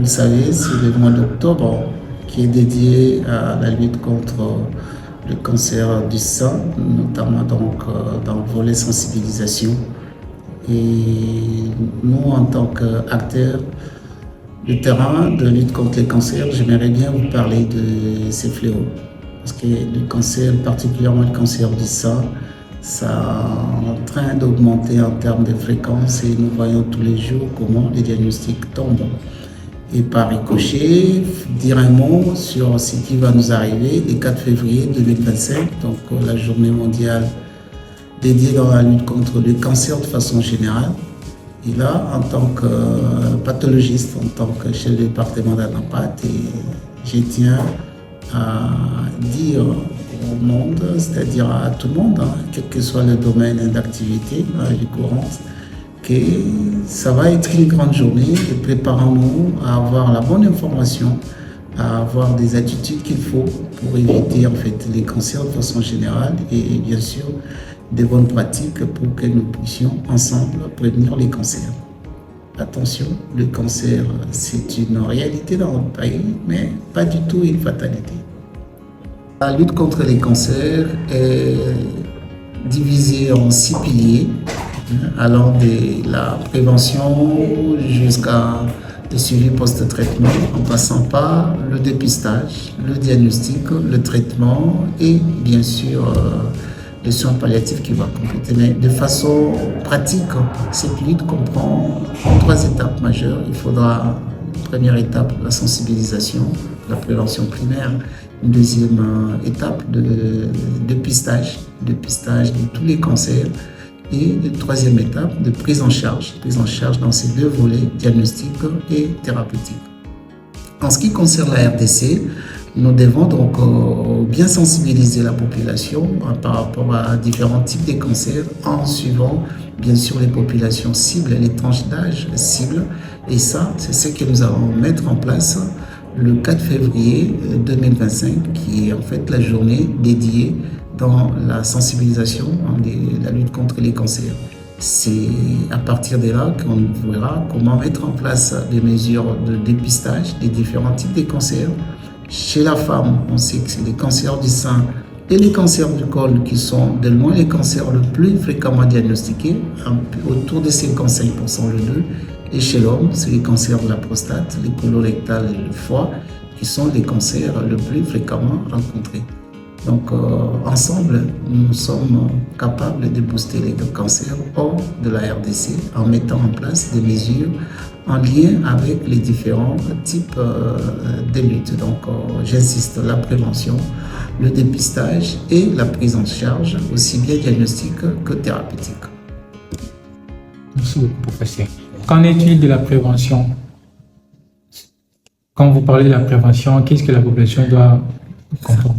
vous le savez, c'est le mois d'octobre qui est dédié à la lutte contre le cancer du sein, notamment dans le volet sensibilisation. Et nous, en tant qu'acteurs du terrain de lutte contre les cancers, j'aimerais bien vous parler de ces fléaux. Parce que le cancer, particulièrement le cancer du sein, ça est en train d'augmenter en termes de fréquence et nous voyons tous les jours comment les diagnostics tombent. Et par ricochet, dire un mot sur ce qui va nous arriver le 4 février 2025, donc la journée mondiale dédiée dans la lutte contre le cancer de façon générale. Et là, en tant que pathologiste, en tant que chef de département d'anapathie, je tiens à dire au monde, c'est-à-dire à tout le monde, quel que soit le domaine d'activité, la vie courante, que ça va être une grande journée et préparons-nous à avoir la bonne information, à avoir des attitudes qu'il faut pour éviter en fait les cancers de façon générale et bien sûr des bonnes pratiques pour que nous puissions ensemble prévenir les cancers. Attention, le cancer c'est une réalité dans notre pays, mais pas du tout une fatalité. La lutte contre les cancers est divisée en 6 piliers, allant de la prévention jusqu'à le suivi post-traitement, en passant par le dépistage, le diagnostic, le traitement et bien sûr les soins palliatifs qui vont compléter. Mais de façon pratique, cette lutte comprend 3 étapes majeures. Il faudra une première étape, la sensibilisation, la prévention primaire. Une deuxième étape de dépistage de tous les cancers. Et une troisième étape de prise en charge dans ces 2 volets, diagnostic et thérapeutique. En ce qui concerne la RDC, nous devons donc bien sensibiliser la population par rapport à différents types de cancers en suivant bien sûr les populations cibles, les tranches d'âge cibles. Et ça, c'est ce que nous allons mettre en place le 4 février 2025, qui est en fait la journée dédiée dans la sensibilisation de la lutte contre les cancers. C'est à partir de là qu'on verra comment mettre en place des mesures de dépistage des différents types de cancers. Chez la femme, on sait que c'est les cancers du sein et les cancers du col qui sont de loin les cancers le plus fréquemment diagnostiqués, autour de 55% le 2. Et chez l'homme, c'est les cancers de la prostate, les colorectales et le foie qui sont les cancers le plus fréquemment rencontrés. Donc, ensemble, nous sommes capables de booster les cancers hors de la RDC en mettant en place des mesures en lien avec les différents types de lutte. Donc, j'insiste, la prévention, le dépistage et la prise en charge, aussi bien diagnostique que thérapeutique. Merci beaucoup, professeur. Qu'en est-il de la prévention? Quand vous parlez de la prévention, qu'est-ce que la population doit comprendre?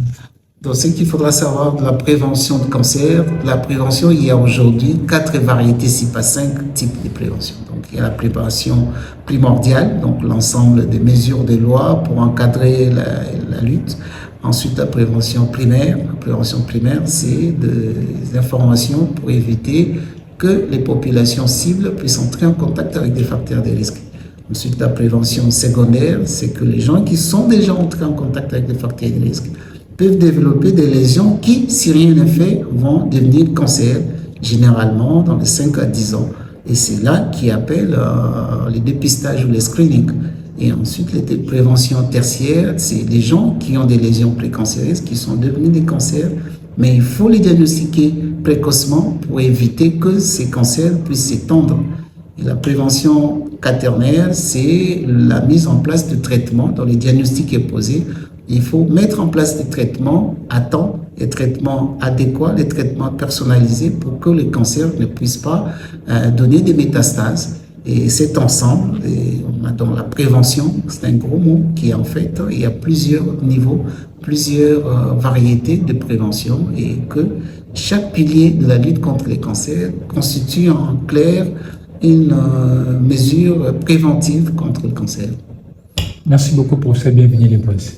Donc, ce qu'il faudra savoir de la prévention de cancer, la prévention, il y a aujourd'hui 4 variétés, si pas 5 types de prévention. Donc, il y a la prévention primordiale, donc l'ensemble des mesures des lois pour encadrer la lutte. Ensuite, la prévention primaire. La prévention primaire, c'est des informations pour éviter que les populations cibles puissent entrer en contact avec des facteurs de risque. Ensuite, la prévention secondaire, c'est que les gens qui sont déjà entrés en contact avec des facteurs de risque peuvent développer des lésions qui, si rien n'est fait, vont devenir cancer, généralement dans les 5 à 10 ans. Et c'est là qui appelle les dépistages ou les screenings. Et ensuite, les préventions tertiaires, c'est des gens qui ont des lésions précancéreuses, qui sont devenus des cancers, mais il faut les diagnostiquer précocement pour éviter que ces cancers puissent s'étendre. Et la prévention quaternaire, c'est la mise en place de traitements dont le diagnostic est posé. Il faut mettre en place des traitements à temps, des traitements adéquats, des traitements personnalisés pour que le cancer ne puisse pas donner des métastases. Et cet ensemble, dans la prévention, c'est un gros mot qui en fait, il y a plusieurs niveaux, plusieurs variétés de prévention et que chaque pilier de la lutte contre les cancers constitue en clair une mesure préventive contre le cancer. Merci beaucoup pour cette bienvenue, les boss.